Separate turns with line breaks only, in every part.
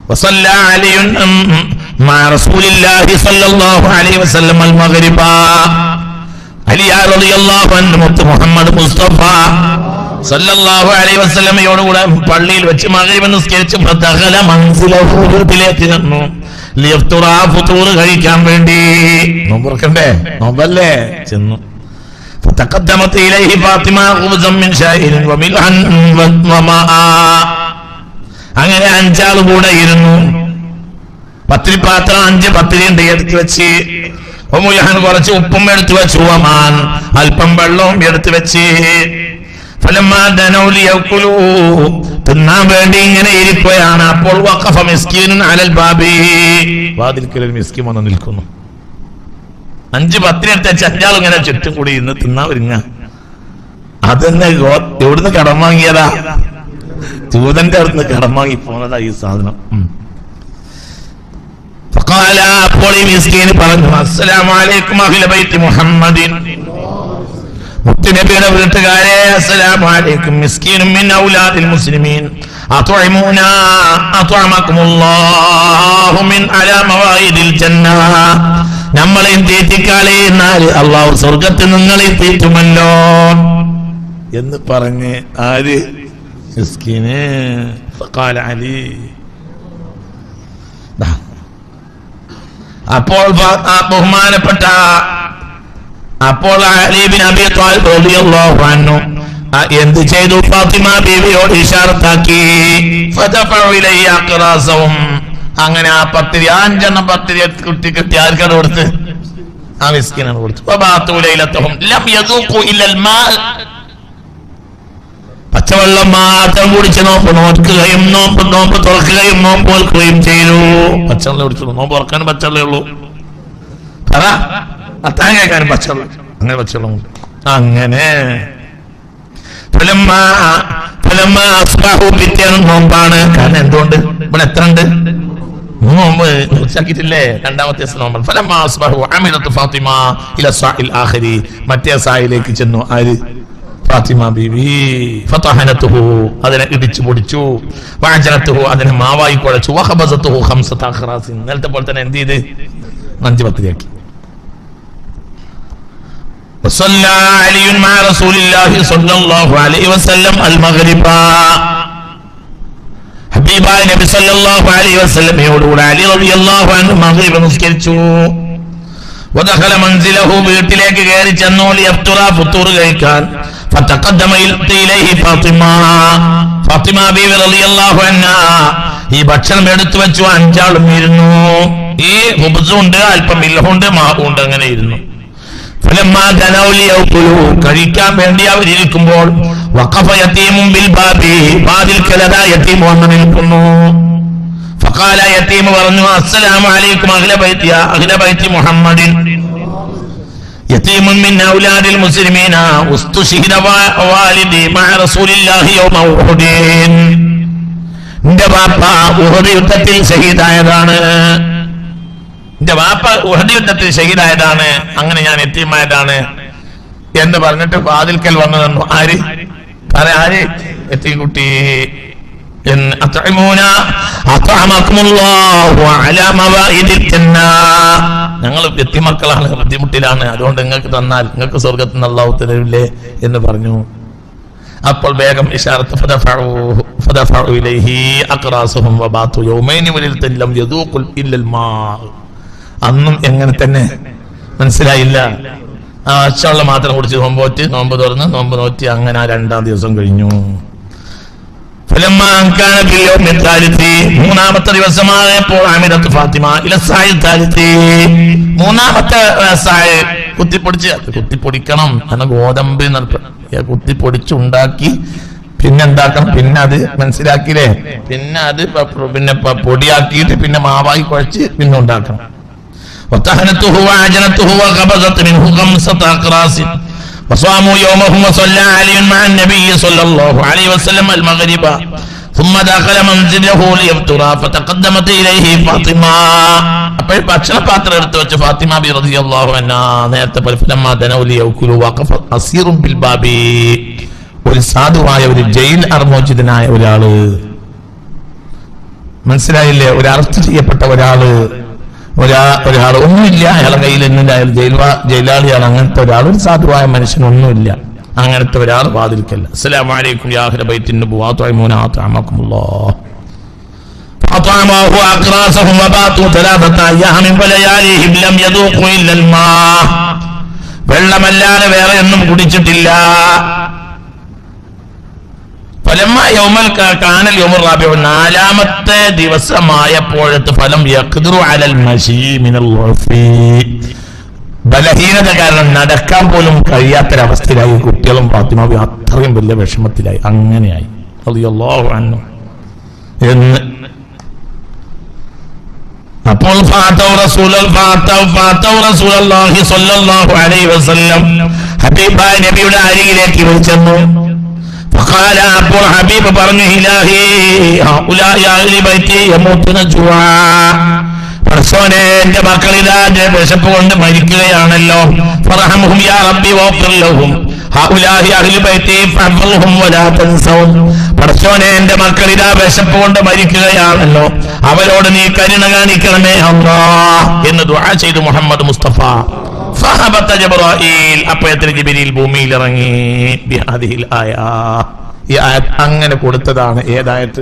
വസല്ല അലിയുൻ മഅ റസൂലില്ലാഹി സ്വല്ലല്ലാഹു അലൈഹി വസല്ലം അൽ മഗ്രിബ. അലി റളിയല്ലാഹു അൻഹു മുത്ത് മുഹമ്മദ് മുസ്തഫ സല്ലല്ലാഹു അലൈഹി വസല്ലമയോടുകൂടെ പള്ളിയിൽ വെച്ച് മഗ്രിബ് നിസ്കരിച്ച് ഫദഖല മൻസിലഹു, വീട്ടിലേക്ക് ചെന്നു. ലിയഫ്തുറ, ഫുതൂർ കഴിക്കാൻ വേണ്ടി. നോമ്പ് തുറക്കണ്ടേ? നോമ്പല്ലേ? ചെന്നു. فَتَقَدَّمَتْ إِلَيْهِ فَاطِمَةُ خُبْزًا مِنْ شَعِيرٍ وَمِلْحًا وَمَاءً. അങ്ങനെ 5 ആൾ കൂടെ ഇരുന്നു. പത്തിരി പാത്രം 5 പത്തിരി ഉണ്ട് എടുത്ത് വെച്ച്. ഒമുൽഹൻ കുറച്ച് ഉപ്പും എടുത്തു വെച്ചു. വമാൻ അല്പം വെള്ളവും എടുത്തു വെച്ച്. ഫലമ്മാ ദനൗ ലിയഖുലൂ, തിന്നാൻ വേണ്ടി ഇങ്ങനെ ഇരിക്കുകയാണ്. അപ്പോൾ വഖഫ മിസ്കീനുൻ അലൽ ബാബി, വാതിൽക്കൽ ഒരു മിസ്കീൻ വന്ന് നിൽക്കുന്നു. 5 പത്തിരി എടുത്ത് വെച്ച് 5 ആൾ ഇങ്ങനെ ചുറ്റും കൂടി ഇന്ന് തിന്നാൻ ഒരുങ്ങ. അതെന്നെ എവിടുന്ന് കടം വാങ്ങിയതാ? ജൂതന്റെ അടുത്ത് കടം വാങ്ങി പോന്നതാ ഈ സാധനം. ഫഖാല, അപ്പോൾ ഈ മിസ്കീൻ പറഞ്ഞു, അസ്സലാമു അലൈക്കും അഹ്ല ബൈത്തി മുഹമ്മദിൻ, മുത്തുനബിയുടെ വീട്ടുകാരെ അസ്സലാമു അലൈക്കും. മിസ്കീനും മിൻ ഔലാദിൽ മുസ്ലിമീൻ അത്വഇമൂന അത്വഅമകുമുല്ലാഹു മിൻ അലാ മവാഇദിൽ ജന്ന. നമ്മളെ തീറ്റിക്കാളെ എന്നാൽ അള്ളാഹു സ്വർഗത്തിൽ നിങ്ങളെ തീറ്റുമല്ലോ എന്ന് പറഞ്ഞ് ആര്? മിസ്കീന്. ഫഖാല അലി, അപ്പോൾ ബഹുമാനപ്പെട്ട അപ്പോൾ അലി ബിൻ അബീ ത്വാലിബ് റളിയല്ലാഹു അൻഹു എന്ത് ചെയ്തു? ഫാത്തിമ ബീവിയോട് ഇശാറത്താക്കി. ഫദഫഉ ഇലൈഹി അഖ്റാസഹും. അങ്ങനെ ആ പത്തിരി 5 പത്തിരി കുട്ടി ആർക്കാണ് കൊടുത്ത്? ആ മിസ്കീനാണ് കൊടുത്തു. വബാതു ലൈലതഹും ലം യദൂഖു ഇല്ലൽ മാ, പച്ചവെള്ളം മാത്രം കുടിച്ച് നോക്കുകയും നോമ്പ് തുറക്കുകയും നോമ്പ് ഓർക്കുകയും ചെയ്തു. പച്ചവെള്ളം കുടിച്ചു. നോമ്പ് തുറക്കാനും പച്ചവെള്ളേ ഉള്ളൂ. അത്താൻ കേൾക്കാനും പച്ചവെള്ളം. അങ്ങനെ പച്ചവെള്ളം അങ്ങനെ പിറ്റേന്ന് നോമ്പാണ്. കാരണം എന്തുകൊണ്ട്? ഇവിടെ എത്ര ഉണ്ട്? നോമ്പ് ഉച്ചാക്കിയിട്ടില്ലേ? 2ാമത്തെ നോമ്പാണ്. ഫാത്തിമ ഇല സാഇൽ ആഖിരി, മറ്റേ സായിലേക്ക് ചെന്നു. ആര്? ഫാത്തിമ ബീവി. ഫതഹനതുഹു, അതിനെ ഇടിച്ചു പൊടിച്ചു. വഅജനതുഹു, അതിനെ മാവായി കുഴച്ചു. വഖബസതുഹു 5 അഖ്റാസിൻ, നേരത്തെ പോലെ തന്നെ എന്ത് ചെയ്ത്? 5 പത്തിരിയാക്കി. വസല്ല അലിയുൻ മഅ റസൂലില്ലാഹി സ്വല്ലല്ലാഹു അലൈഹി വസല്ലം അൽ മഗ്രിബ. ഹബീബായ നബി സല്ലല്ലാഹു അലൈഹി വസല്ലമയോടുകൂടെ അലി റളിയല്ലാഹു അൻഹു മഗ്രിബ് നിസ്കരിച്ചു. വദഖല മൻസിലഹു, വീട്ടിലേക്ക് കയറി ചെന്നു. ലിയഫ്തുറ, ഫുതൂർ കഴിക്കാൻ. ഫതഖദ്ദമ ഇലൈഹി ഫാത്തിമ, ഫാത്തിമ ബീവി റളിയല്ലാഹു അൻഹാ ഈ ഭക്ഷണം എടുത്തു വെച്ചു. 5 ആളും ഇരുന്നു. ഈ ഹുബ്സുണ്ട്, അല്പം മിൽഹുണ്ട്, മാവുണ്ട്, അങ്ങനെ ഇരുന്നു. ഫലമ്മാ ദനൗ ലിയഖുലൂ, കഴിക്കാൻ വേണ്ടി അവരിയ്ക്കുമ്പോൾ വഖഫ യതീമുൻ ബിൽ ബാബി, വാതിൽക്കൽ യതീം വന്ന് നിൽക്കുന്നു. ഫഖാല, യതീം പറഞ്ഞു, അസ്സലാമു അലൈക്കും അഹ്ല ബൈത്തി മുഹമ്മദിൻ, യതീമുൻ മിൻ ഔലാദിൽ മുസ്ലിമീന ഉസ്തുശിഹിദ വാലിദി മഅ റസൂലില്ലാഹി യൗമ ഉഹുദിൻ. എന്റെ ബാപ്പ ഉഹദ് യുദ്ധത്തിൽ ഷഹീദായതാണ്. എന്റെ വാപ്പ ഉഹദ് യുദ്ധത്തിൽ ഷഹീദായതാണ്. അങ്ങനെ ഞാൻ യതീമായതാണ് എന്ന് പറഞ്ഞിട്ട് വാതിൽക്കൽ വന്നു നിന്നു. ആര്? ആര്? യതീംകുട്ടി. ഞങ്ങൾ യതീമക്കളാണ്, ബുദ്ധിമുട്ടിലാണ്, അതുകൊണ്ട് നിങ്ങൾക്ക് തന്നാൽ നിങ്ങൾക്ക് സ്വർഗത്തിൽ നിന്ന് അല്ലാഹു തരില്ലേ എന്ന് പറഞ്ഞു. അപ്പോൾ വേഗം ഇശാറത്ത് ഫദഫഉ ഇലൈഹി അഖ്റാസുഹും വബാതു യൗമൈനി വലൈലതൻ ലം യദൂഖുൽ ഇല്ലൽ മാ. അന്നും എങ്ങനെ തന്നെ മനസ്സിലായില്ല. അച്ചവെള്ളം മാത്രം കുടിച്ച് നോമ്പോറ്റ്, നോമ്പ് തുറന്ന് നോമ്പ് നോറ്റി. അങ്ങനെ 2ാം ദിവസം കഴിഞ്ഞു. മൂന്നാമത്തെ ദിവസമായപ്പോൾ അമിറത്ത് ഫാത്തിമ ഇല സായി താലിത്തി, 3ാമത്തെ സായി കുത്തിപ്പൊടിക്കണം എന്ന ഗോതമ്പ് കുത്തിപ്പൊടിച്ചുണ്ടാക്കി പിന്നെ എന്താക്കണം? പിന്നെ അത് മനസ്സിലാക്കിയില്ലേ? പിന്നെ അത് പിന്നെ പൊടിയാക്കിയിട്ട് പിന്നെ മാവായി കുഴച്ച് പിന്നെ ഉണ്ടാക്കണം. وطحنته وعجنته وقبضت منه 5 أقراص وصاموا يومهم وصلى علي مع النبي صلى الله عليه وسلم المغرب ثم دخل منزله ليفطر فتقدمت إليه فاطمة. അപ്പോൾ ഭക്ഷണപാത്രം എടുത്തു വെച്ച് ഫാത്തിമ ബി റളിയല്ലാഹു അൻഹാ നേരത്തെ ഫലമ്മാ ദനൗ ലിയഖുലു വഖഫ അസീറുൻ ബിൽ ബാബി, ഒരു സാധുവായ ഒരു ജയിൽ അർമോചിതനായ ഒരാള് മനസ്സിലായില്ലേ? ഒരു അറസ്റ്റ് ചെയ്യപ്പെട്ട ഒരാള് ഒന്നുമില്ല, അയാളെ കയ്യിൽ ഒന്നുമില്ല, അയാൾ ജയിലാളിയാണ്. അങ്ങനത്തെ ഒരാൾ, ഒരു സാധുവായ മനുഷ്യനൊന്നുമില്ല, അങ്ങനത്തെ ഒരാൾ വാതിൽക്കല്ല. അസ്സലാമു അലൈക്കും യാ അഹ്ല ബൈത്തിൻ നബുവ്വ തുഅമൂന അത്അമകുമുല്ലാഹ് ഫഅതഅമഹു അഖ്റാസഹും വബാതു തലാബത അയ്യാമിൻ വലയാലിഹിം ലം യദൂഖു ഇല്ലൽ മാ. വെള്ളമല്ലാതെ വേറെ ഒന്നും കുടിച്ചിട്ടില്ല. ഫലമ്മ യൗമൽ കാനൽ യൗമുർ റാബിഉ, നാലാമത്തെ ദിവസമായപ്പോഴത്തെ ഫലം യഖ്ദിറു അലൽ മശീ മിനൽ ഉഫി, ബലഹീനത കാരണം നടക്കാൻ പോലും കഴിയാത്തൊരവസ്ഥയിലായി. കുട്ടികളും ഫാത്തിമാവും അത്രയും വലിയ വിഷമത്തിലായി. അങ്ങനെയായി റളിയല്ലാഹു അൻഹു എന്ന്. അപ്പോൾ റസൂലുള്ളാഹി സ്വല്ലല്ലാഹു അലൈഹി വസല്ലം ഹബീബായ നബിയുടെ അരികിലേക്ക് വിളിച്ചെന്നു. ഫഖാല, അപ്പോൾ ഹബീബ് പറഞ്ഞു, ഇലാഹി ഹൗലാഇ അഹ്ലി ബൈതി യമൂതുന ജുആ, പടച്ചോനെ എന്റെ മക്കളിതാ വിശപ്പ് കൊണ്ട് മരിക്കുകയാണല്ലോ. ഫർഹംഹും യാ റബ്ബി വഗ്ഫിർ ലഹും ഹൗലാഇ അഹ്ലി ബൈതി ഫഅഫ്ഹും വലാ തൻസൗൻ. പടച്ചോനെ എന്റെ മക്കളിതാ വിശപ്പ് കൊണ്ട് മരിക്കുകയാണല്ലോ, അവരോട് നീ കരുണ കാണിക്കണമേ അല്ലാഹ് എന്ന് ദുആ ചെയ്തു മുഹമ്മദ് മുസ്തഫ. ഫഹബത ജിബ്രീൽ, അപ്പോഴത്തെ ജിബ്രീൽ ഭൂമിയിൽ ഇറങ്ങി. ബിഹാദിഹിൽ ആയ, ഈ ആയത്ത് അങ്ങനെ കൊടുത്തതാണ്. ഏതായത്?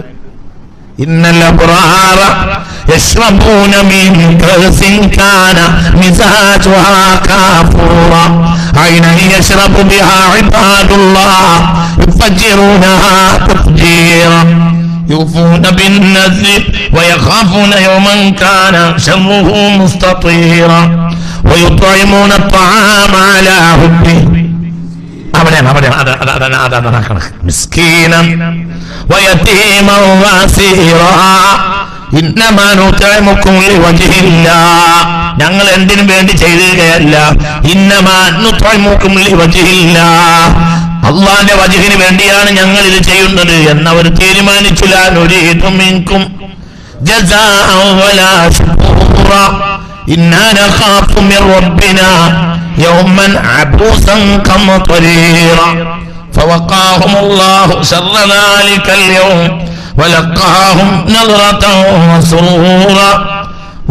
ഇന്നൽ അബ്റാറ യശ്റബൂന മിൻ കഅസിൻ കാന മിസാജുഹാ കാഫൂറ ഐനൻ യശ്റബു ബിഹാ ഇബാദുല്ലാഹ് യുഫജ്ജിറൂനഹാ തഫ്ജീറ യൂഫൂന ബിന്നദ്രി വയഖാഫൂന യൗമൻ കാന ശർറുഹു മുസ്തതീറ വയുത്ഇമൂന അത്അമ അലാ ഹുബ്ബി. അവിടെയാണ് മിസ്കീനൻ വയതീമൻ വഅസീറാ ഇന്നമാ നുത്ഇമുകും ലിവജ്ഹില്ലാഹ്, ഞങ്ങൾ എന്തിനു വേണ്ടി ചെയ്തതല്ല. ഇന്നമാ നുത്ഇമുകും ലിവജ്ഹില്ലാഹ്, അല്ലാഹുവിന്റെ വജ്ഹിന് വേണ്ടിയാണ് ഞങ്ങൾ ഇത് ചെയ്യുന്നത് എന്നവർ തീരുമാനിച്ചു. ലാ നുരീദു മിൻകും ജസാഅൻ വലാ ശുകൂറ ഇന്നാ നഖാഫു മിർ റബ്ബിനാ യൗമൻ അബൂസൻ ഖംതരീറ فوقاهم الله شر ذلك اليوم ولقاهم نظرة وسرورا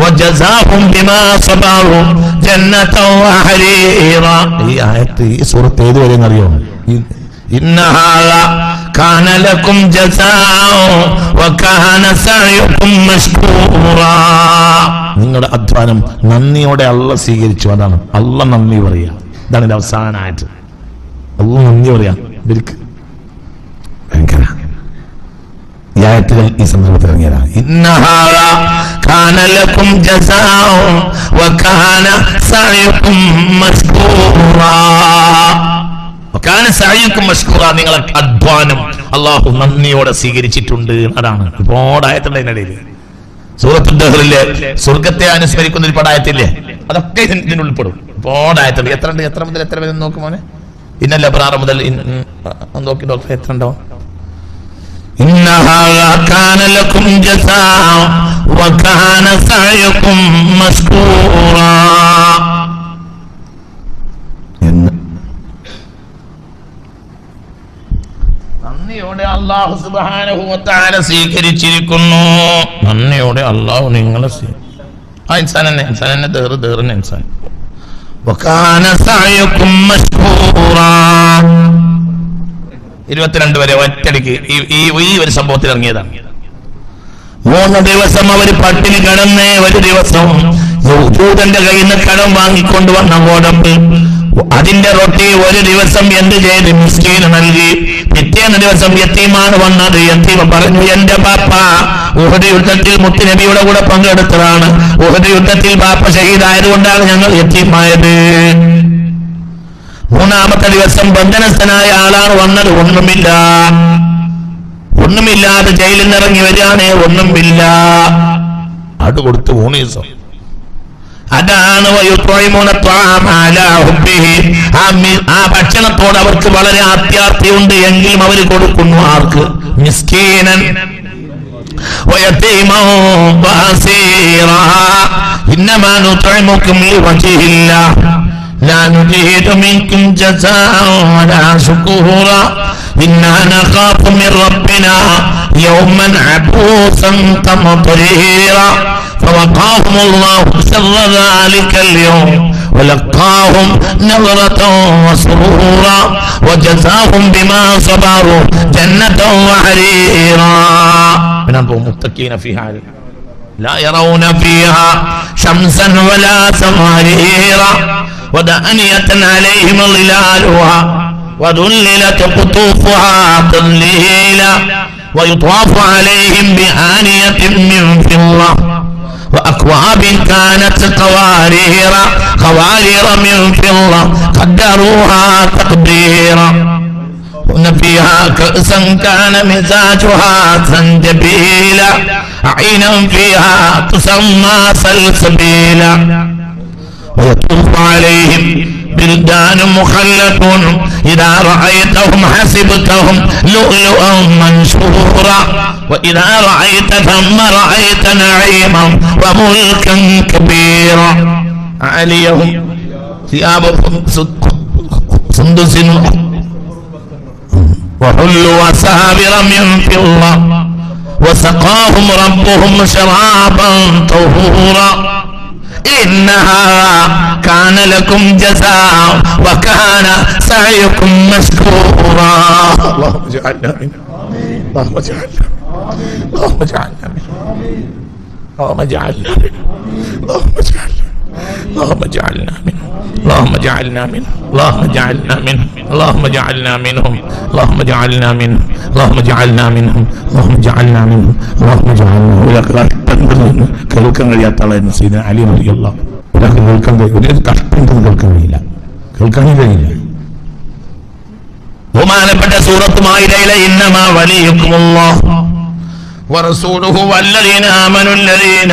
وجزاهم بما صبروا جنة وحريرا. ഈ ആയത്ത് ഈ സൂറത്ത് ഏതുവരെയെന്ന് അറിയോ? إن هذا كان لكم جزاء وكان سعيكم مشكورا. നിങ്ങളുടെ അധ്വാനം നന്ദിയോടെ അള്ളാഹ് സ്വീകരിച്ചു. അതാണ് അള്ളാഹ് നന്ദി പറയാ. ഇതാണ് ഇതിന്റെ അവസാനമായിട്ട് അള്ളാഹ് നന്ദി പറയാ. ഇവർക്ക് ഭയങ്കര ഈ ആയത്തുകൾ ഈ സന്ദർഭത്തിൽ ഇറങ്ങിയതാണ്. ഇന്ന ഹാദാ കാന ലക്കും ജസാഉ വകാന സഅയുകും മശ്കൂറാ. വകാന സഅയുകും മശ്കൂറാ, നിങ്ങളുടെ അധ്വാനം അള്ളാഹു നന്ദിയോടെ സ്വീകരിച്ചിട്ടുണ്ട്. അതാണ് ഒരുപാട് ആയത്തുണ്ട് അതിനിടയിൽ. സൂറത്തുൽ ദഹ്റിലെ സ്വർഗത്തെ അനുസ്മരിക്കുന്ന ഒരു പടായത്തില്ലേ, അതൊക്കെ ഇതിന് ഉൾപ്പെടും. ഒരുപാട് ആയത്തുണ്ട്. എത്ര മുതൽ എത്ര വരെ നോക്കുമോനെ? ഇന്നല്ല അബ്റാറ മുതൽ നോക്കി ഡോക്ടർ എത്ര ഉണ്ടാവും? ഇന്ന ഹാദാ കാന ലക്കും ജസാഅ വകാന സഅയുകും മശ്കൂറാ. നന്ദിയോടെ അല്ലാഹു സുബ്ഹാനഹു വ തആല സ്വീകരിച്ചിരിക്കുന്നു. നന്ദിയോടെ അല്ലാഹു നിങ്ങളെ ഇൻസാനെ ദഹ്റിന് ഇൻസാൻ. വകാന സഅയുകും മശ്കൂറാ. 22 വരെ ഒറ്റടിക്ക് ഈ ഒരു സംഭവത്തിൽ ഇറങ്ങിയതാണ്. 3 ദിവസം അവർ പട്ടിണി കിടന്ന്, ഒരു ദിവസം യഹൂദന്റെ കയ്യിൽ നിന്ന് കടം വാങ്ങിക്കൊണ്ടുവന്ന ഗോതമ്പ്, അതിന്റെ റൊട്ടി ഒരു ദിവസം എന്ത് ചെയ്ത് മിസ്കീന് നൽകി. പിറ്റേന്ന് ദിവസം യത്തീമാണ് വന്നത്. യത്തീമ പറഞ്ഞു, എന്റെ ബാപ്പ ഉഹദ് യുദ്ധത്തിൽ മുത്തുനബിയുടെ കൂടെ പങ്കെടുത്തതാണ്. ഉഹദ് യുദ്ധത്തിൽ ബാപ്പ ഷഹീദായതുകൊണ്ടാണ് ഞങ്ങൾ യത്തീമായത്. 3-ാമത്തെ ദിവസം ബന്ധനസ്ഥനായ ആളാണ് വന്നത്. ഒന്നുമില്ലാതെ ജയിലിൽ നിന്ന് ഇറങ്ങി വരികയാണ്. ഒന്നുമില്ല. അത് കൊടുത്ത് 3 ദിവസം. അതാണ് ആ ഭക്ഷണത്തോട് അവർക്ക് വളരെ അത്യാർത്ഥിയുണ്ട് എങ്കിലും അവർ കൊടുക്കുന്നു. ആർക്ക്? മിസ്കീനൻ ഇന്നമാ നുത്ഇമുകും ലിവജ്ഹില്ലാഹ് ലാ നുരീദു മിൻകും ജസാഅൻ വലാ ശുകൂറ ഇന്നാ നഖാഫു മിർ റബ്ബിനാ يوما عبوسا قمطريرا فوقاهم الله شر ذلك اليوم ولقاهم نظرة وسرورا وجزاهم بما صبروا جنة وحريرا من المتقين فيها لا يرون فيها شمسا ولا زمهريرا ودانية عليهم ظلالها وذللت قطوفها تذليلا ويطاف عليهم بآنية من فضة وأكواب كانت قوارير من فضة قدروها تقديرا وإن فيها كأسا كان مزاجها زنجبيلا عينا فيها تسمى سلسبيلا ويطوف عليهم بلدان مخلدون إذا رأيتهم حسبتهم لؤلؤا منثورا وإذا رأيت ثم رأيت نعيما وملكا كبيرا عليهم ثياب سندس وحلوا أساور من فضة وسقاهم ربهم شرابا طهورا إن هذا كان لكم جزاء وكان سعيكم مشكورا اللهم اجعلنا منه اللهم اجعلنا اللهم اجعلنا منه اللهم اجعلنا منه اللهم اجعلنا اللهم اجعلنا منه اللهم اجعلنا منه اللهم اجعلنا منه اللهم اجعلنا منهم اللهم اجعلنا منه اللهم اجعلنا منهم اللهم اجعلنا منهم اللهم اجعلنا കേൾക്കാൻ കഴിയാത്തളായിരുന്നു സയ്യിദന അലി റളിയല്ലാഹു അൻഹു കേൾക്കാൻ ഒരു കഷ്ടം കേൾക്കാൻ കഴിയില്ല കേൾക്കാനേ കഴിയില്ല ബഹുമാനപ്പെട്ട സൂറത്ത് മാഇദയിലെ ഇന്നമാ വലിയുക്കുമുല്ലാഹ് വറസൂലുഹു വല്ലദീന ആമനു അല്ലദീന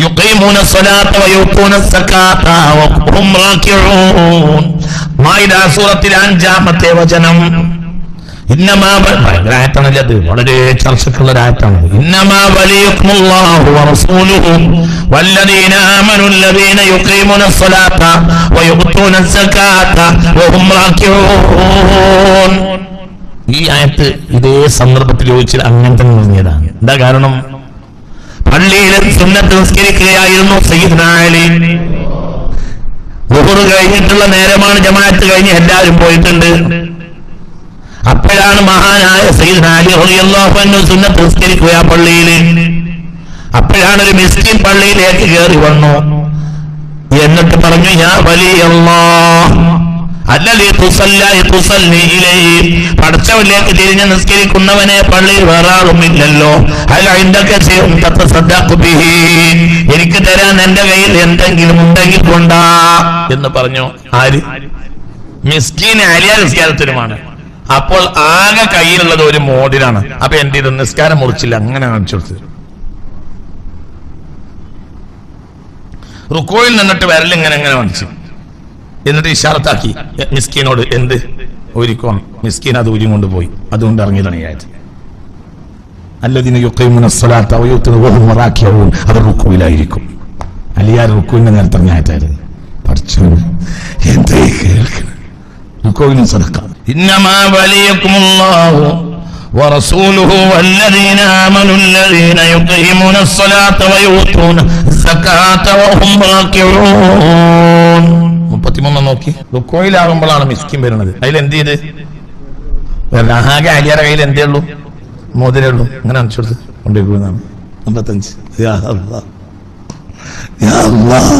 യുഖീമൂന الصلاة ويؤتون الزكاة وهم راكعون മാഇദ സൂറത്തിലെ 5-ാമത്തെ വചനം ഇന്നമാ ആയത്താണത് വളരെ ചർച്ചക്കുള്ള ആയത്താണ് ഇന്നമാ വലിയുക്കുമുല്ലാഹു വറസൂലുഹു വല്ലദീന ആമനു അല്ലദീന യുഖീമൂന الصلاة ويؤتون الزكاة وهم راكعون ഈ ആയത്ത് ഇതേ സന്ദർഭത്തിൽ ചോദിച്ചാൽ അങ്ങനെ തന്നെ പറഞ്ഞതാണ്. എന്താ കാരണം? പള്ളിയിൽ സുന്നത്ത് നിസ്കരിക്കുകയായിരുന്നു സയ്യിദ്ന അലി. ളുഹർ കഴിഞ്ഞിട്ടുള്ള നേരമാണ്, ജമാഅത്ത് കഴിഞ്ഞ് എല്ലാവരും പോയിട്ടുണ്ട്. അപ്പോഴാണ് മഹാനായ സയ്യിദ്ന അലി റളിയല്ലാഹു അൻഹു സുന്നത്ത് നിസ്കരിക്കുക പള്ളിയിൽ. അപ്പോഴാണ് ഒരു മിസ്കിൻ പള്ളിയിലേക്ക് കയറി വന്നു. എന്നിട്ട് പറഞ്ഞു, യാ വലിയല്ലാഹ് പടച്ചവനിലേക്ക് തിരിഞ്ഞ് നിസ്കരിക്കുന്നവനെ പള്ളിയിൽ വേറെ ആളുമില്ലല്ലോ. എനിക്ക് തരാൻ എന്റെ കയ്യിൽ എന്തെങ്കിലും ഉണ്ടെങ്കിൽ കൊണ്ടാ എന്ന് പറഞ്ഞു. ആര്? മിസ്കീൻ അലിയ നിസ്കാരത്തിനുമാണ്. അപ്പോൾ ആകെ കയ്യിലുള്ളത് ഒരു മോതിരാണ്. അപ്പൊ എന്റെ ഇത് നിസ്കാരം മുറിച്ചില്ല, അങ്ങനെ കാണിച്ചു കൊടുത്തത്. റുക്കോയിൽ നിന്നിട്ട് വിരലിങ്ങനെ എങ്ങനെ കാണിച്ചു, എന്നിട്ട് ഇഷാറത്താക്കി മിസ്കീനോട് എന്ത് ഊരിക്കോ. മിസ്കീൻ അത് ഊരി കൊണ്ടുപോയി. അതുകൊണ്ട് ഇറങ്ങിയതാണ് ഈ ആയത്ത്. അല്ലദീന യുഖീമൂന الصلاة വയുഊതൂന വഹും റാക്കിഊൻ. അവർ റുക്കൂയിലായിരിക്കും. അലിയാർ റുക്കൂവിന്റെ നേരത്തെ ഇറങ്ങിയ ആയത്തായിരുന്നു. പഠിച്ചോനെ എന്തേ കേൾക്കണം. റുക്കൂവിനും സദഖ. ഇന്നമാ വലിയക്കുമുല്ലാഹു ورسوله والذين آمنوا الذين يقيمون الصلاة ويؤتون الزكاة وهم راكعون. 33 നോക്കി. റുക്കോയിലാകുമ്പോഴാണ് മിസ്കിൻ വരുന്നത്. അതിൽ എന്ത് ചെയ്ത്? ആകെ അലിയാറെ കയ്യിൽ എന്തേ ഉള്ളൂ? മോതിരേ ഉള്ളൂ. അങ്ങനെ കാണിച്ചു കൊടുത്ത് കൊണ്ടുപോകുന്നതാണ്. 55. യാ അല്ലാഹ് യാ അല്ലാഹ്.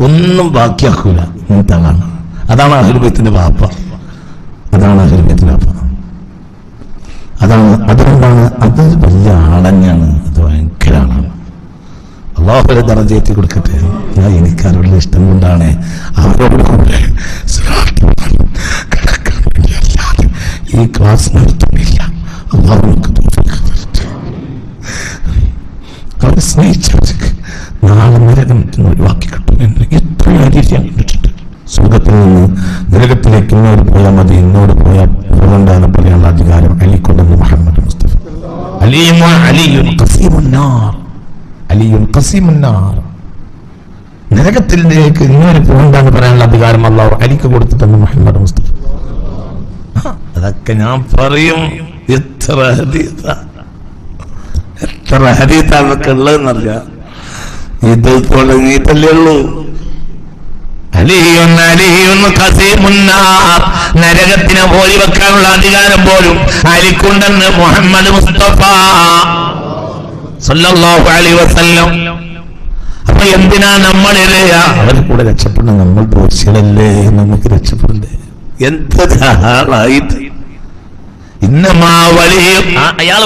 ഒന്നും ബാക്കിയാക്കൂല. ഇങ്ങനത്തെ ആളാണ്. അതാണ് അഹ്ലുൽ ബൈത്തിന്റെ വാപ്പ. അതാണ് അഹ്ലുൽ ബൈത്തിന്റെ വാപ്പ. അതുകൊണ്ടാണ് അത് വലിയ ആളന്നെയാണ്. അത് ഭയങ്കര ആളാണ്. അല്ലാഹുവിന്റെ ദറജയെത്തി കൊടുക്കട്ടെ. എനിക്ക് അവരുടെ ഇഷ്ടം കൊണ്ടാണ് അവരോട് കൂടെ ഈ ക്ലാസ് നടത്തുന്നില്ല. അല്ലാഹു അവരെ സ്നേഹിച്ചവർക്ക് നാളെ നരകം ഒഴിവാക്കി കിട്ടും എന്ന് എത്രയോ ഹദീസ് ഞാൻ കണ്ടിട്ടുണ്ട്. സുഖത്തിൽ നിന്ന് നരകത്തിലേക്ക് ഇന്നോട് പോയാൽ മതി, ഇന്നോട് പോയാൽ പോകണ്ടെന്ന് പറയാനുള്ള അധികാരം അലിക്കൊണ്ടെന്ന് മുഹമ്മദ് മുസ്തഫ. അലിയുൻ ഖസീമുന്നാർ. നരകത്തിലേക്ക് ഇന്നോട് പോകണ്ടെന്ന് പറയാനുള്ള അധികാരം അല്ലാഹു അലിക്ക് കൊടുത്തിട്ടെന്ന് മുഹമ്മദ് മുസ്തഫ. അതൊക്കെ ഞാൻ പറയും. എത്ര ഹദീത്ത അതൊക്കെ ഉള്ളതെന്നറിയാം. ഇത് തുടങ്ങിയിട്ടല്ലേ ഉള്ളൂ. നരകത്തിനെ പോയി വെക്കാനുള്ള അധികാരം പോലും അലിക്കുണ്ടെന്ന് മുഹമ്മദ് മുസ്തഫ സല്ലല്ലാഹു അലൈഹി വസല്ലം. അപ്പൊ എന്തിനാ നമ്മളിലെ അവർ കൂടെ രക്ഷപ്പെടണം? നമ്മൾ ദോഷികളല്ലേ, നമുക്ക് രക്ഷപ്പെടണ്ടേ? എന്തൊരാളായിട്ട് ഇന്നമാ വലിയ അയാൾ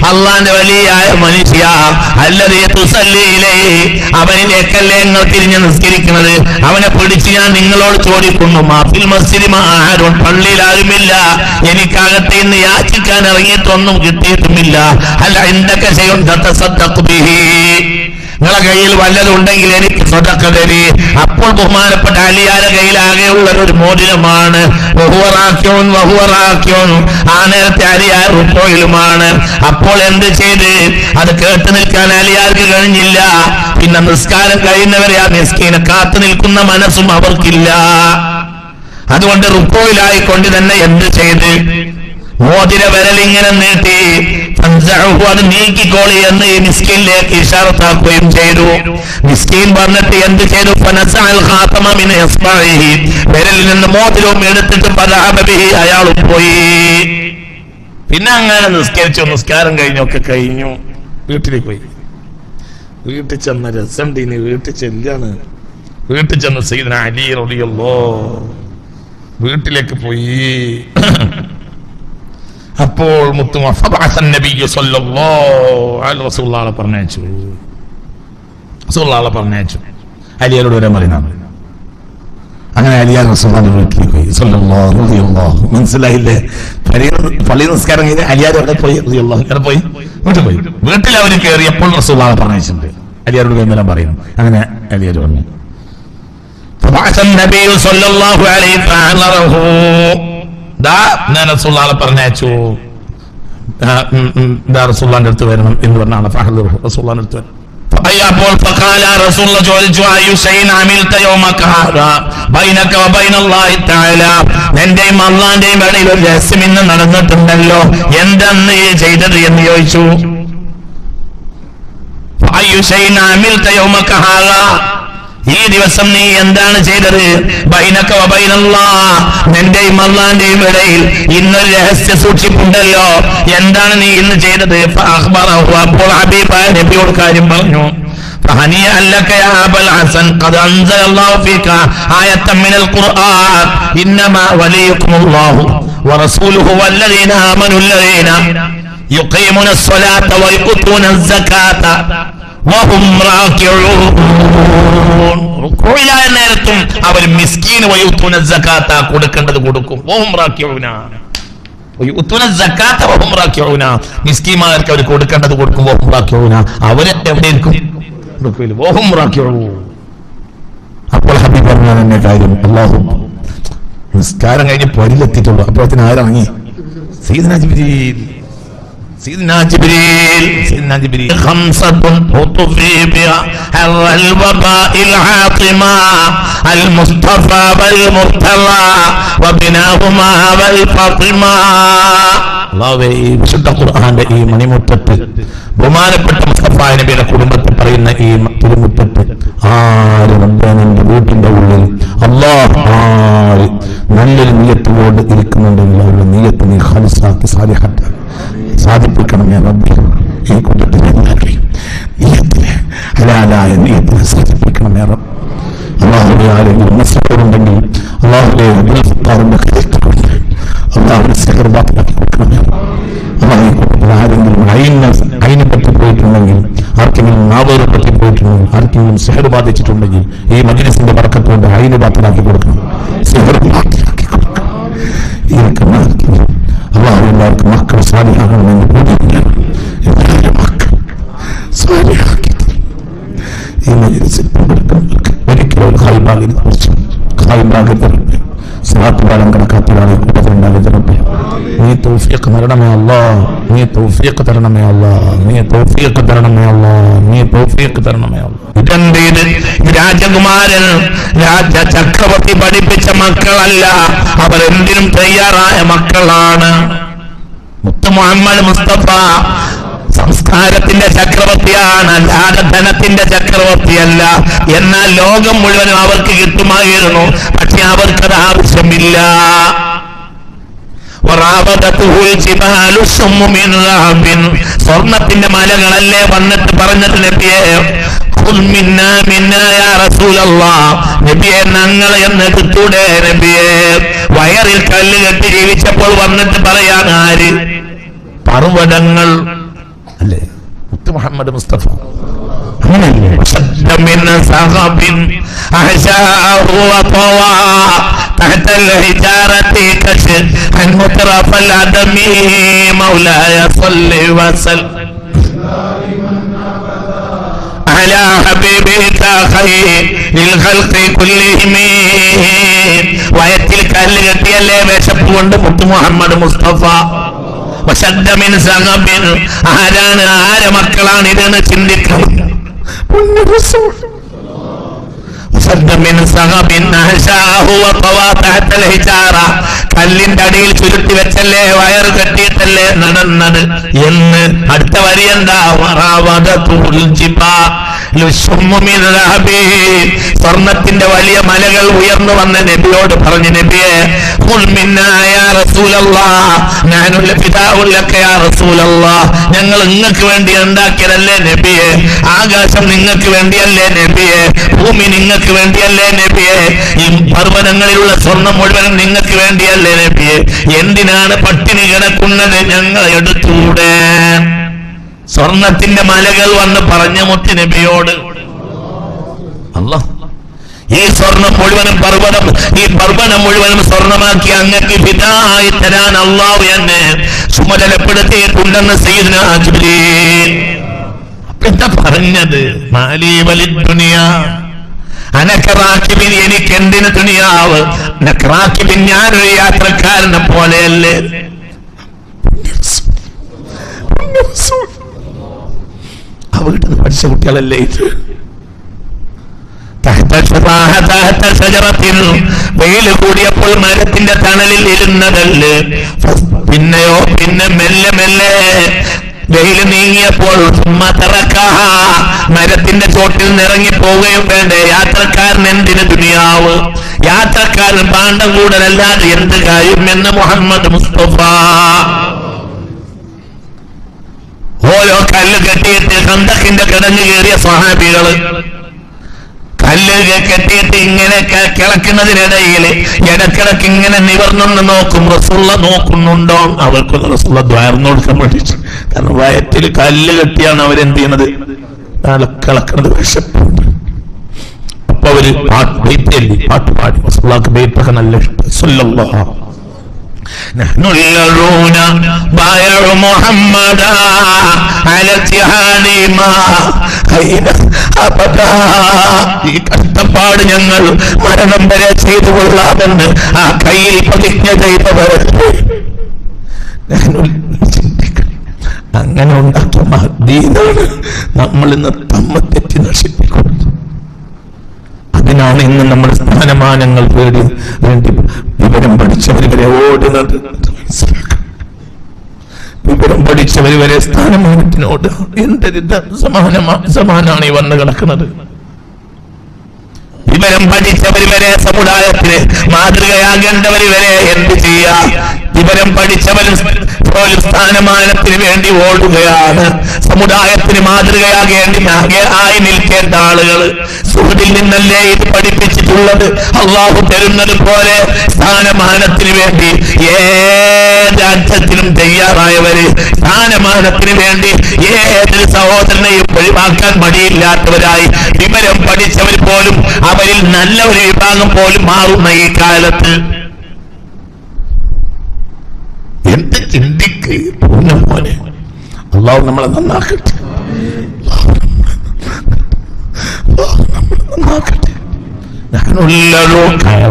അള്ളാന്റെ വലിയായ മനുഷ്യ അവനിലേക്കല്ലേ നിങ്ങൾ തിരിഞ്ഞ് നിസ്കരിക്കുന്നത്? അവനെ പിടിച്ച് ഞാൻ നിങ്ങളോട് ചോദിക്കുന്നു, മാഫിൽ മസ്ജിദി ആരും പള്ളിയിൽ ആരുമില്ല, എനിക്കകത്ത് ഇന്ന് യാചിക്കാൻ ഇറങ്ങിയിട്ടൊന്നും കിട്ടിയിട്ടുമില്ല. അല്ല എന്തൊക്കെ ചെയ്യും? നിങ്ങളെ കയ്യിൽ വല്ലതുണ്ടെങ്കിൽ എനിക്ക് സ്വതക്ക തരി. അപ്പോൾ ബഹുമാനപ്പെട്ട അലിയാരുടെ കയ്യിലാകെയുള്ള ഒരു മോതിരമാണ്. ആ നേരത്തെ അലിയാർ റുക്കോയിലുമാണ്. അപ്പോൾ എന്ത് ചെയ്ത്? അത് കേട്ടു നിൽക്കാൻ അലിയാർക്ക് കഴിഞ്ഞില്ല. പിന്നെ നിസ്കാരം കഴിയുന്നവരെ ആ മിസ്കീനെ കാത്തു നിൽക്കുന്ന മനസ്സും അവർക്കില്ല. അതുകൊണ്ട് റുക്കോയിലായിക്കൊണ്ട് തന്നെ എന്ത് ചെയ്ത്? മോതിര വിരലിങ്ങനെ നീട്ടി അത് നീക്കിക്കോളി എന്ന് ഈ മിസ്കീനിലേക്ക് ഇഷാറത്താക്കുകയും ചെയ്തു. മിസ്കീൻ പറഞ്ഞിട്ട് എന്ത് ചെയ്തു? വിരലിൽ നിന്ന് മോതിരവും എടുത്തിട്ട് അയാൾ പോയി. പിന്നെ അങ്ങനെ നിസ്കരിച്ചു. നിസ്കാരം കഴിഞ്ഞൊക്കെ കഴിഞ്ഞു, വീട്ടിലേക്ക് പോയി. വീട്ടിൽ ചെന്ന രസമുണ്ട്. വീട്ടിൽ ചെല്ലാണ്. വീട്ടിൽ ചെന്ന് സയ്യിദുനാ അലി റളിയല്ലാഹു വീട്ടിലേക്ക് പോയി. അപ്പോൾ പറഞ്ഞയച്ചു. അലിയാരോട് വരാൻ പറയുന്നതാണ്. അങ്ങനെ അലിയാർ റസൂലുള്ളാഹിന്റെ വീട്ടിലേക്ക് പോയി. സല്ലല്ലാഹു അലൈഹി വസല്ലം. മനസ്സിലായില്ലേ? പള്ളി നിസ്കാരം കഴിഞ്ഞ് അലിയാർ എവിടെ പോയി? പോയി വീട്ടിൽ പോയി. വീട്ടിൽ അവർ കയറിയപ്പോൾ റസൂലുള്ളാഹി പറഞ്ഞിട്ടുണ്ട്. അലിയാരോട് എന്നെല്ലാം പറയുന്നു. അങ്ങനെ അലിയാർ പറഞ്ഞു. പറഞ്ഞയച്ചു. റസൂലുള്ളാഹിന്റെ അടുത്ത് വരണം എന്ന് പറഞ്ഞാണ്. റസൂലുള്ളാഹിന്റെ അടുത്ത് വരണം. അപ്പോൾ ചോദിച്ചു, എന്റെയും അള്ളാന്റെയും ഇടയിൽ ഒരു രഹസ്യം ഇന്ന് നടന്നിട്ടുണ്ടല്ലോ, എന്തെന്ന് ചെയ്തത് എന്ന് ചോദിച്ചു. ഈ ദിവസം നീ എന്താണ് ചെയ്തത്? ബൈനക വ ബൈനല്ലാഹ്, നിന്റെയും അല്ലാഹുവിന്റെയും ഇടയിൽ ഇന്നൊരു രഹസ്യ സൂക്ഷിപ്പുണ്ടല്ലോ, എന്താണ് നീ ഇന്ന് ചെയ്തത്? അപ്പോൾ ഹബീബായ നബിയോട് കാര്യം പറഞ്ഞു. فهنيئا لك يا أبا الحسن قد أنزل الله فيك آية من القرآن إنما وليكم الله ورسوله والذين آمنوا الذين يقيمون الصلاة ويؤتون الزكاة وهم راكعون. റുക്കൂഇലായ നേരത്തും അവർ മിസ്കീന് വയുത്തൂന സകാത്ത കൊടുക്കേണ്ടത് കൊടുക്കും. വഹും റാക്കിഊന വയുത്തൂന സകാത്ത വഹും റാക്കിഊന, മിസ്കീന്മാർക്ക് അവർ കൊടുക്കേണ്ടത് കൊടുക്കും. വഹും റാക്കിഊന, അവർ എവിടെ ഇരിക്കും? റുക്കൂഇൽ. വഹും റാക്കിഊൻ. അപ്പോൾ ഹബീബ് പറഞ്ഞ തന്നെ കാര്യം, അല്ലാഹു നിസ്കാരം കഴിഞ്ഞ് പരിലെത്തിയിട്ടുള്ളൂ. അപ്പോഴത്തിന് ആരിറങ്ങി? സയ്യിദുനാ ജിബ്രീൽ. سيدنا جبريل خمسة تطفي بها حر الوباء العاطمة المصطفى والمرتضى وبناهما والفاطمة. അല്ലാഹുവേ, ഈ വിശുദ്ധ ഖുർആന്റെ ഈ മണിമുറ്റത്ത് ബഹുമാനപ്പെട്ട മുസ്തഫ നബിയുടെ കുടുംബത്തിൽ പറയുന്ന ഈ തിരുമുറ്റത്ത് ആര് നിന്റെ വീട്ടിന്റെ ഉള്ളിൽ അല്ലാഹ് ആര് നല്ലൊരു നിയ്യത്തോട് ഇരിക്കുന്നുണ്ടെങ്കിൽ അവരുടെ നിയ്യത്ത് നീ ഖാലിസാക്കി സാലിഹത്ത് സാധിപ്പിക്കണമേ റബ്ബി. ഈ കൂട്ടത്തിലെ നിയ്യത്തിനെ ഹലാലായ നിയ്യത്തിനെ സാധിപ്പിക്കണമേ റബ്ബ്. അല്ലാഹുവേ, ആരെങ്കിലും മസ്റൂറുണ്ടെങ്കിൽ അല്ലാഹുവേ അബ്ദുൽ ഫത്താറിന്റെ കയ്യിലുണ്ട്, അല്ലാഹുവേ സിഹർ ബാത്തിലാക്കി കൊടുക്കണമേ. അല്ലാഹു ആരെങ്കിലും അയിനെ പറ്റി പോയിട്ടുണ്ടെങ്കിൽ, ആർക്കെങ്കിലും നാവൂറെ പറ്റി പോയിട്ടുണ്ടെങ്കിൽ, ആർക്കെങ്കിലും സിഹർ ബാധിച്ചിട്ടുണ്ടെങ്കിൽ ഈ മജ്‌ലിസിന്റെ ബർക്കത്ത് കൊണ്ട് അയിനെ ബാത്തിലാക്കി കൊടുക്കണം, സിഹർ ബാത്തിലാക്കി കൊടുക്കണം. അല്ലാഹു എല്ലാവർക്കും മക്കൾ സാലിഹാകണമെന്ന് ബോധിപ്പിക്കണം. എല്ലാവരും മക്കൾ സാലിഹാക്കി ഈ മജ്‌ലിസിൽ പങ്കെടുക്കുന്നവർക്ക് ഒരിക്കലും ഒരു ഖൈബാകിനെ കുറിച്ച് ഖൈബാകി തരട്ടെ. സിറാത്ത് പാലം കണക്കാത്ത ഒരാളെ കൂട്ടത്തിലുണ്ടാകെ തരട്ടെ. നീ തൗഫീഖ് തരണമേ അല്ലാഹ്, നീ തൗഫീഖ് തരണമേ അല്ലാഹ്, നീ തൗഫീഖ് തരണമേ അല്ലാഹ്, നീ തൗഫീഖ് തരണമേ അല്ലാഹ്. ഇതെന്ത് രാജകുമാരൻ ചക്രവർത്തി പഠിപ്പിച്ച മക്കളല്ല, അവർ എന്തിനും തയ്യാറായ മക്കളാണ്. മുത്ത് മുഹമ്മദ് മുസ്തഫ സംസ്കാരത്തിന്റെ ചക്രവർത്തിയാണ്, അല്ലാതെ ധനത്തിന്റെ ചക്രവർത്തിയല്ല. എന്നാൽ ലോകം മുഴുവനും അവർക്ക് കിട്ടുമായിരുന്നു, പക്ഷെ അവർക്കത് ആവശ്യമില്ല. സ്വർണത്തിന്റെ മലകളല്ലേ വന്നിട്ട് പറഞ്ഞത് നബിയെ, നബിയെ ഞങ്ങൾ എന്ന് കിട്ടൂടെ നബിയെ. വയറിൽ കല്ല് കെട്ടി ജീവിച്ചപ്പോൾ വന്നിട്ട് പറയാൻ ആര്? പർവ്വതങ്ങൾ അല്ലേ മുത്ത് മുഹമ്മദ് മുസ്തഫ. വയറ്റിൽ കല്ല് കെട്ടിയല്ലേ വിശപ്പ് കൊണ്ട് മുത്ത് മുഹമ്മദ് മുസ്തഫ. ആരാണ്, ആരെ മക്കളാണ് ഇതെന്ന് ചിന്തിക്കണം. കല്ലിന്റെ അടിയിൽ ചുരുട്ടി വെച്ചല്ലേ, വയറ് കെട്ടിയിട്ടല്ലേ നടന്നത് എന്ന്. അടുത്ത വരി എന്താ? സ്വർണത്തിന്റെ വലിയ മലകൾ ഉയർന്നു വന്ന നബിയോട് പറഞ്ഞു, നബിയെ ഞങ്ങൾ നിങ്ങൾക്ക് വേണ്ടി ഉണ്ടാക്കിയതല്ലേ നബിയെ, ആകാശം നിങ്ങൾക്ക് വേണ്ടിയല്ലേ നബിയെ, ഭൂമി നിങ്ങൾക്ക് വേണ്ടിയല്ലേ നബിയെ, ഈ പർവ്വതങ്ങളിലുള്ള സ്വർണം മുഴുവനും നിങ്ങൾക്ക് വേണ്ടിയല്ലേ നബിയെ, എന്തിനാണ് പട്ടിണി കിടക്കുന്നത്? ഞങ്ങൾ എടുത്തൂടെ? സ്വർണത്തിന്റെ മലകൾ വന്ന് പറഞ്ഞ മുത്ത് നബിയോട്. അല്ലാഹ് ഈ സ്വർണം മുഴുവനും പർവ്വതം, ഈ പർവ്വതം മുഴുവനും സ്വർണമാക്കി അങ്ങക്ക് ഫിദായി തരാൻ അല്ലാഹു എന്നെ ചുമതലപ്പെടുത്തിയിട്ടുണ്ടെന്ന് സയ്യിദുനാ ജിബ്രീൽ. എന്താ പറഞ്ഞത്? മാലി വലിദ് ദുനിയ അനകറാക്കിബിൻ, എനിക്ക് എന്തിന് ദുനിയാവ്? അനകറാക്കിബിൻ, ഞാനൊരു യാത്രക്കാരനെ പോലെയല്ലേ. വീട്ടിൽ നിന്ന് പഠിച്ച കുട്ടികളല്ലേ ഇത്? വെയിൽ കൂടിയപ്പോൾ മരത്തിന്റെ തണലിൽ ഇരുന്നതല്ലേ. പിന്നെയോ പിന്നെ മെല്ലെ മെല്ലെ വെയിൽ നീങ്ങിയപ്പോൾ മരത്തിന്റെ ചോട്ടിൽ നിറങ്ങി പോവുകയും വേണ്ടേ? യാത്രക്കാരൻ എന്തിന് ദുനിയാവ്? യാത്രക്കാരൻ പാണ്ഡം കൂടലല്ലാതെ എന്ത് കാര്യം എന്ന് മുഹമ്മദ് മുസ്തഫ. ഓരോ കല്ല് കെട്ടിയിട്ട് ഖന്തഖിന്റെ കിടഞ്ഞു കയറിയ സ്വഹാബികള് കല്ല് കെട്ടിയിട്ട് ഇങ്ങനെ കിളക്കുന്നതിനിടയിൽ ഇടക്കിടക്ക് ഇങ്ങനെ നിവർന്നൊന്ന് നോക്കും, റസൂലുള്ള നോക്കുന്നുണ്ടോ? അവർക്കൊന്ന് റസൂലുള്ള ദ്വാർന്നു കൊടുക്കാൻ വേണ്ടിച്ചു. കാരണം വയറ്റിൽ കല്ല് കെട്ടിയാണ് അവരെന്ത് ചെയ്യണത്? കിളക്കുന്നത് വിശപ്പുണ്ട്. അപ്പൊ അവര് പാട്ട് പാടി. റസൂലുള്ളാഹിക്ക് ബൈത്തൊക്കെ നല്ല ഇഷ്ടം. സല്ലല്ലാഹു نحن الذين بايعوا محمدا على اتحاد ما خير أبدا. ഈ കഷ്ടപ്പാട് ഞങ്ങൾ മരണം വരെ ചെയ്തു കൊള്ളാമെന്ന് ആ കയ്യിൽ പ്രതിജ്ഞ ചെയ്തവർ. അങ്ങനെ ഉണ്ടാക്കിയ മദീനാണ് നമ്മൾ ഇന്ന് തമ്മിൽ തെറ്റി നശിപ്പിക്കുന്നത്. അതിനാണ് ഇന്ന് നമ്മൾ സ്ഥാനമാനങ്ങൾ വേണ്ടി വിവരം പഠിച്ചവർ വരെ ഓടുന്നത്. വിവരം പഠിച്ചവർ വരെ സ്ഥാനമാനത്തിനോട് എന്തൊരു സമാനാണ് ഈ വന്ന് കിടക്കുന്നത്. വിവരം പഠിച്ചവർ വരെ സമുദായത്തിന് മാതൃകയാകേണ്ടവർ വരെ എന്ത് ചെയ്യാ? വിവരം പഠിച്ചവരും പോലും സ്ഥാനമാനത്തിന് വേണ്ടി ഓടുകയാണ്. സമുദായത്തിന് മാതൃകയാകേണ്ടി ആയി നിൽക്കേണ്ട ആളുകൾ സുഹൃത്തിൽ നിന്നല്ലേ ഇത് പഠിപ്പിച്ചിട്ടുള്ളത്? അള്ളാഹു തരുന്നത് പോലെ സ്ഥാനമാനത്തിന് വേണ്ടി ഏത് അർത്ഥത്തിനും തയ്യാറായവര്, സ്ഥാനമാനത്തിന് വേണ്ടി ഏതൊരു സഹോദരനെയും ഒഴിവാക്കാൻ മടിയില്ലാത്തവരായി വിവരം പഠിച്ചവർ പോലും അവരിൽ നല്ല ഒരു വിഭാഗം പോലും മാറുന്ന ഈ കാലത്ത് എന്ത് ചിന്തിക്ക് പോലെ. അള്ളാഹു നമ്മളെ നന്നാക്കട്ടെ, നന്നാക്കട്ടെ. ഞാനുള്ളൂ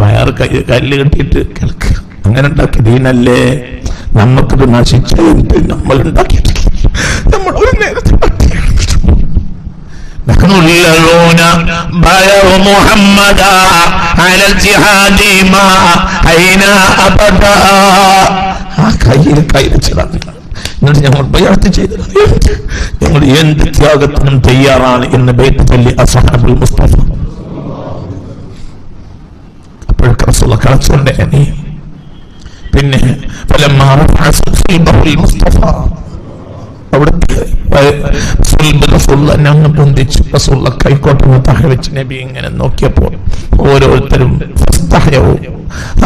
വയർ കല്ല് കെട്ടിയിട്ട് കേൾക്കുക. അങ്ങനെ ഉണ്ടാക്കി ദീനല്ലേ? നമുക്കിത് നശിച്ചിട്ട് നമ്മൾ ഉണ്ടാക്കിയിട്ടില്ല. നമ്മൾ ഒരു നേരത്തെ കയ്യിൽ കൈവച്ചതാണ്. എന്നിട്ട് ഞങ്ങൾ ബൈഅത്ത് ചെയ്തത് ഞങ്ങൾ എന്ത് ത്യാഗത്തിനും തയ്യാറാണ് എന്ന് ബൈഅത്ത് ചൊല്ലി അസ്ഹാബുൽ മുസ്തഫ. അപ്പോഴൊക്കെ റസൂലുള്ളാഹി കളച്ചുകൊണ്ടേ. പിന്നെ മുസ്തഫ അവിടുത്തെ അങ്ങ് പൊന്തിച്ചു. റസൂലുള്ളാഹി കൈക്കോട്ട് താഴെ വെച്ച് നബി ഇങ്ങനെ നോക്കിയപ്പോൾ ഓരോരുത്തരും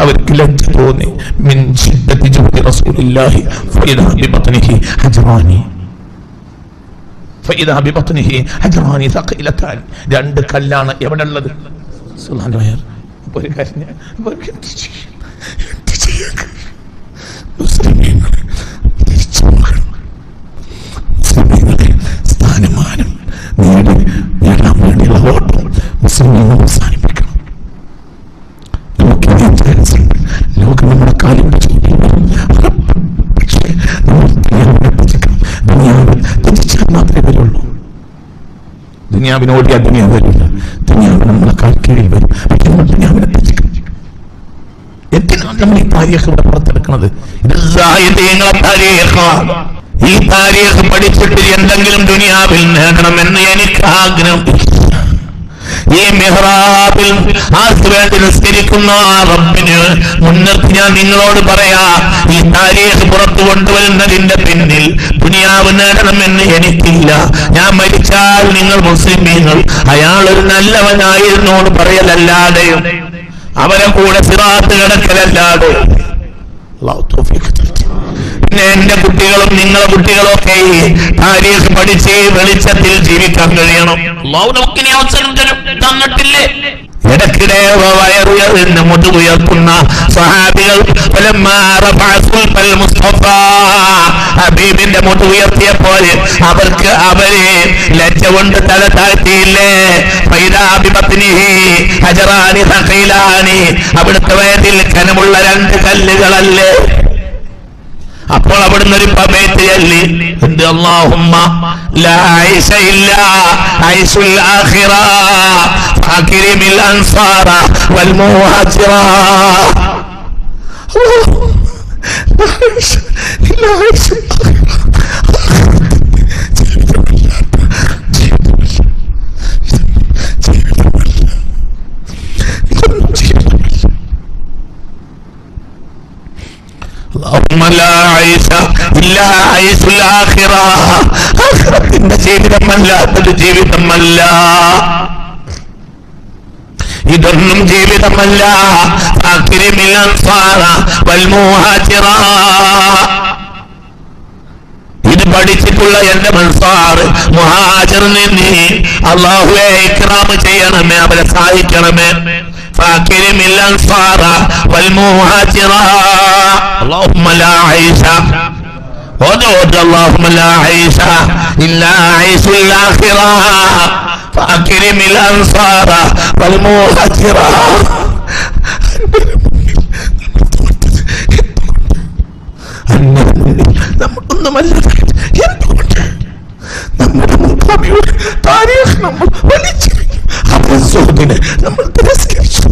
അവർക്ക് ലജ്ജ തോന്നി. മിൻ ശിദ്ദത്തി ജുഹ്ദി റസൂലില്ലാഹി ഫഇദാ ബിബത്നിഹി ഹജ്റാനി ഫഇദാ ബിബത്നിഹി ഹജ്റാനി തഖീലതാൻ. രണ്ട് കല്ലാണ് എവിടെ ഉള്ളത്? സുബ്ഹാനല്ലാഹ്. ഒരു കാര്യം മുസ്ലിമീങ്ങളെ സ്ഥാനമാനം നേടാൻ വേണ്ടിയുള്ള ഓട്ടം മുസ്ലിമീങ്ങൾ അവസാനിപ്പിക്കണം. ലോകം നമ്മുടെ കാലം പക്ഷേ ത്യജിച്ചാൽ മാത്രമേ വരുള്ളൂ. ദുനിയാവിനോട് ദുനിയാവ് വരില്ല. ദുനിയാവ് നമ്മളെ കാൽ കീഴിൽ വരും. പക്ഷെ നമ്മൾ ദുനിയാവിനെ ത്യജിക്കണം. എന്തിനാണ് നമ്മൾ ഈ താരീഖ് ഇവിടെ പുറത്തെടുക്കുന്നത്? ഈ താരീഖ് പഠിച്ചിട്ട് എന്തെങ്കിലും ദുനിയാവിൽ നേടണമെന്ന് എനിക്ക് ആഗ്രഹം. ഈ മെഹ്റാബിൽ വേണ്ടി നിസ്കരിക്കുന്ന ആ റബ്ബിന് മുൻനിർത്തി ഞാൻ നിങ്ങളോട് പറയാ, ഈ താരീഖ് പുറത്തു കൊണ്ടുവരുന്നതിന്റെ പിന്നിൽ ദുനിയാവ് നേടണമെന്ന് എനിക്കില്ല. ഞാൻ മരിച്ചാൽ നിങ്ങൾ മുസ്ലിമീങ്ങൾ അയാൾ ഒരു നല്ലവനായിരുന്നോട് പറയലല്ലാതെ അവരെ കൂടെ സിറാത്ത് കിടക്കലല്ലാതെ. പിന്നെ എന്റെ കുട്ടികളും നിങ്ങളെ കുട്ടികളൊക്കെ ഈ താരീഖ് പഠിച്ച് വെളിച്ചത്തിൽ ജീവിക്കാൻ കഴിയണം. അല്ലാഹു നമുക്കിനി അവസരം തന്നിട്ടില്ലേ? ഇടയ്ക്കിടെ വയറുയർന്ന് മുതുകുയർത്തുന്ന സ്വഹാബികൾ ഹബീബിന്റെ മുതുകുയർത്തിയപ്പോൾ അവരെ ലജ്ജ കൊണ്ട് തല താഴ്ത്തിയില്ലേ? അവിടുത്തെ വയറ്റിൽ കനമുള്ള രണ്ട് കല്ലുകളല്ലേ? അപ്പോൾ അവിടുന്ന് ഒരു പബേത്ത് ചൊല്ലി, എന്ത്? അല്ലാഹുമ്മ ലാ ഐശ ഇല്ലാ ഐശുൽ ആഖിറ ഫഅക്രിമിൽ അൻസാറ വൽ മുഹാജിറ. ലാ ഐശ ഇല്ലാ ഐശുൽ ആഖിറ. ആഖിറത്തിന്റെ ജീവിതമല്ലാത്തൊരു ജീവിതമല്ല, ഇതൊന്നും ജീവിതമല്ല. അക്രിമിൽ അൻസാറ വൽ മുഹാജിറ. ഇത് പഠിച്ചിട്ടുള്ള എന്റെ അൻസാർ മുഹാജിറിനെ നീ അല്ലാഹുവേ ഇക്റാം ചെയ്യണമേ, അവരെ സഹായിക്കണമേ. فاكرم الأنصار والمهاجرة. اللهم لا عيش ودود اللهم لا عيش إلا عيش الآخرة فاكرم الأنصار والمهاجرة. നമ്മുടെ മുൻഗാമിയുടെ താരീഖ് നമ്മൾ വലിച്ചെറിഞ്ഞു. അവരെ നമ്മൾ തിരസ്കരിച്ചു.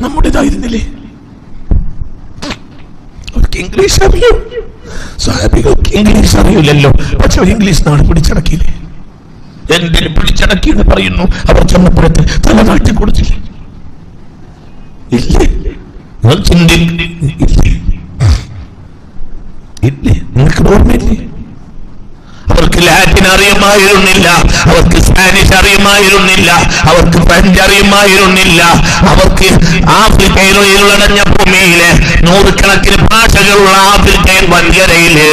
നമ്മുടേതായിരുന്നില്ലേ? അവർക്ക് ഇംഗ്ലീഷ് അറിയൂ. സ്വഹാബികൾക്ക് ഇംഗ്ലീഷ് അറിയില്ലല്ലോ, പക്ഷെ അവർ ഇംഗ്ലീഷ് നാട് പിടിച്ചടക്കിയില്ലേ? എന്തിനും പിടിച്ചടക്കി എന്ന് പറയുന്നു. അവർ ചെന്നപ്പോഴത്തെ തല നാട്ടി കൊടുത്തില്ലേ? ഇല്ലേ? ഇല്ലേ? നിങ്ങൾക്ക് ഓർമ്മയില്ലേ? അവർക്ക് ലാറ്റിൻ അറിയുമായിരുന്നില്ല, അവർക്ക് സ്പാനിഷ് അറിയുമായിരുന്നില്ല, അവർക്ക് ഫ്രഞ്ച് അറിയുമായിരുന്നില്ല. അവർക്ക് ആഫ്രിക്കയിലെ ഇരുളടഞ്ഞ ഭൂമിയിലെ നൂറുകണക്കിന് ഭാഷകളുള്ള ആഫ്രിക്കൻ വൻകരയില്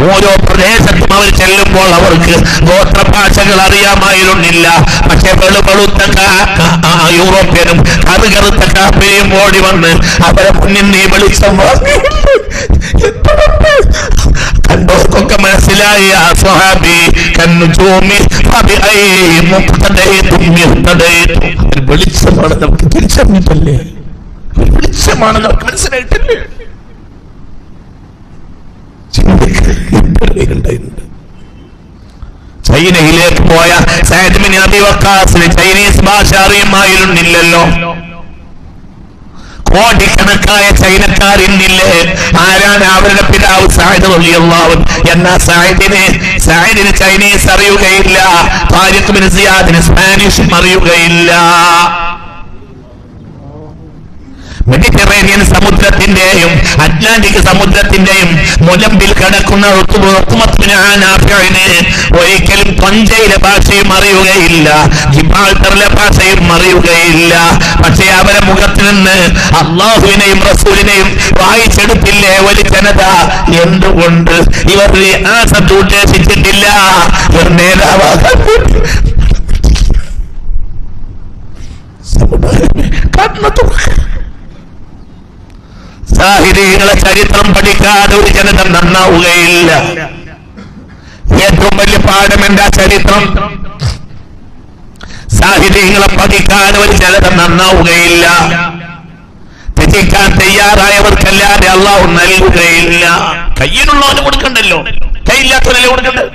ഓരോ പ്രദേശത്തും അവർ ചെല്ലുമ്പോൾ അവർക്ക് ഗോത്ര ഭാഷകൾ അറിയാമായിരുന്നില്ല. പക്ഷെ വെളുത്ത യൂറോപ്യനും കറുകറുത്ത കാപ്പിയും ഓടി വന്ന് അവരെ മുന്നിൽ നീ വെളിച്ചം കണ്ടോർക്കൊക്കെ മനസ്സിലായി. ആ സ്വഹാബി വെളിച്ചമാണ്. നമുക്ക് തിരിച്ചറിഞ്ഞിട്ടല്ലേ? വെളിച്ചമാണെന്ന് അവർക്ക് മനസ്സിലായിട്ടില്ലേ? ചൈനയിലേക്ക് പോയ സഅദ് ബിൻ അബി വഖാസിന് ചൈനീസ് ഭാഷ അറിയുമായിരുന്നില്ലല്ലോ. കോടിക്കണക്കായ ചൈനക്കാരിന്നില്ലേ? ആരാണ് അവരുടെ പിതാവ്? സഅദ് റളിയല്ലാഹു അൻഹു. എന്നാൽ സഅദിന് ചൈനീസ് അറിയുകയില്ല, താരിഖ് ബിൻ സിയാദിന് സ്പാനിഷും അറിയുകയില്ല. മെഡിറ്ററേനിയൻ സമുദ്രത്തിന്റെയും അറ്റ്ലാന്റിക് സമുദ്രത്തിന്റെയും മുലമ്പിൽ കിടക്കുന്ന ഒരിക്കലും തൊഞ്ചയിലെ ഭാഷയും അറിയുകയില്ല, ഗിബ്രാൾട്ടറിലെ ഭാഷയും അറിയുകയില്ല. പക്ഷേ അവരെ മുഖത്ത് നിന്ന് അള്ളാഹുവിനെയും റസൂലിനെയും വായിച്ചെടുത്തില്ലേ ഒരു ജനത? എന്തുകൊണ്ട്? ഇവർ റിയാസത്ത് ഉദ്ദേശിച്ചിട്ടില്ല, ഇവർ നേതാവാകാൻ സാഹിരികളെ ചരിത്രം പഠിക്കാതെ ഒരു ജനത നന്നാവുകയില്ല. ഏറ്റവും വലിയ പാഠം എന്താ? ചരിത്രം. സാഹിരികളെ പഠിക്കാതെ ഒരു ജനത നന്നാവുകയില്ല. ത്യജിക്കാൻ തയ്യാറായവർക്കല്ലാതെ അള്ളാഹു നൽകുകയില്ല. കയ്യിലുള്ളവന് കൊടുക്കണ്ടല്ലോ, കയ്യില്ലാത്തവനല്ലേ കൊടുക്കണ്ടേ?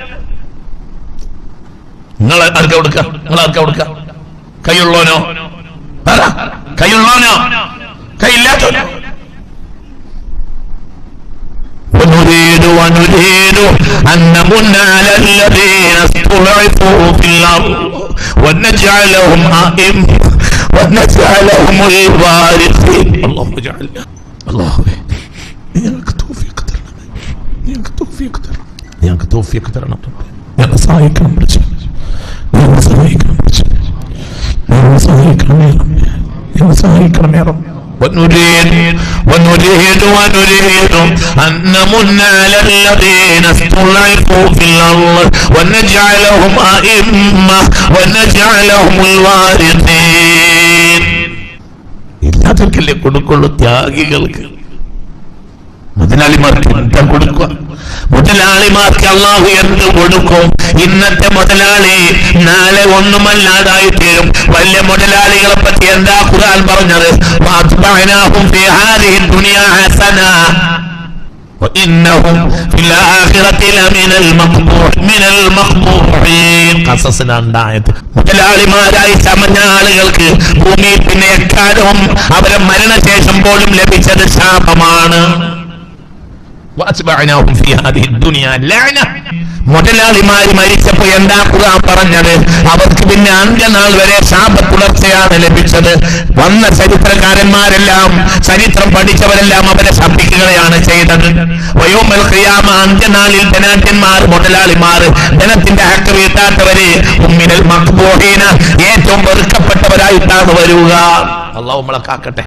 നിങ്ങൾ ആർക്കാ കൊടുക്കുക? നിങ്ങൾ ആർക്കാ കൊടുക്കുക? കൈയുള്ളവനോ? കൈയുള്ളവനോ? കൈയില്ലാത്തവനോ? ونريد أن نمن على الذين استضعفوا في الأرض ونجعلهم أئمة ونجعلهم الوارثين. اللهم اجعلنا اللهم ياك توفيق ترنا ياك توفيق ترنا ياك توفيق ترنا يا صايك نمرج يا صايك نمرج يا صايك نمرج يا صايك نمرج ونريد أن نمن على الذين استضعفوا في الأرض ونجعلهم أئمة ونجعلهم الوارثين. ഇല്ലാത്തവർക്കല്ലേ കൊടുക്കുള്ളൂ, ത്യാഗികൾക്ക്. മുതലാളിമാർക്ക് എന്താ കൊടുക്കുക? മുതലാളിമാർക്ക് അള്ളാഹു എന്ത് കൊടുക്കും? ഇന്നത്തെ മുതലാളി നാളെ ഒന്നുമല്ലാതായി തീരും. വലിയ മുതലാളികളെ പറ്റി എന്താ ഖുർആൻ പറഞ്ഞത്? വഅത്ബഅനാഹും ഫീ ഹാദിഹി ദുനിയാ ഹസന വഇന്നഹും ഫിൽ ആഖിറതി ലമിനൽ മഖ്ബൂഈൻ. ഖസസിനാണ്ടായത് മുതലാളിമാരായി ചമഞ്ഞ ആളുകൾക്ക് ഭൂമിയിൽ പിന്നെ എക്കാലവും അവരെ മരണശേഷം പോലും ലഭിച്ചത് ശാപമാണ്. മുതലാളിമാര് മരിച്ചപ്പോ എന്താ ഖുർആൻ പറഞ്ഞത്? അവർക്ക് പിന്നെ അന്ത്യനാൾ വരെ ശാപത്തുടർച്ചയാണ് ലഭിച്ചത്. വന്ന ചരിത്രകാരന്മാരെല്ലാം, ചരിത്രം പഠിച്ചവരെല്ലാം അവരെ ശപിക്കുകയാണ് ചെയ്തത്. വയൗമൽ ഖിയാമ, അന്ത്യനാളിൽ ധനാഢ്യന്മാർ, മുതലാളിമാർ, ധനത്തിന്റെ ഹക്ക് വീട്ടാത്തവര് മിനൽ മഖ്ബൂഈന, ഏറ്റവും വെറുക്കപ്പെട്ടവരായിട്ടാണ് വരിക. അല്ലാഹു നമ്മളെ കാക്കട്ടെ.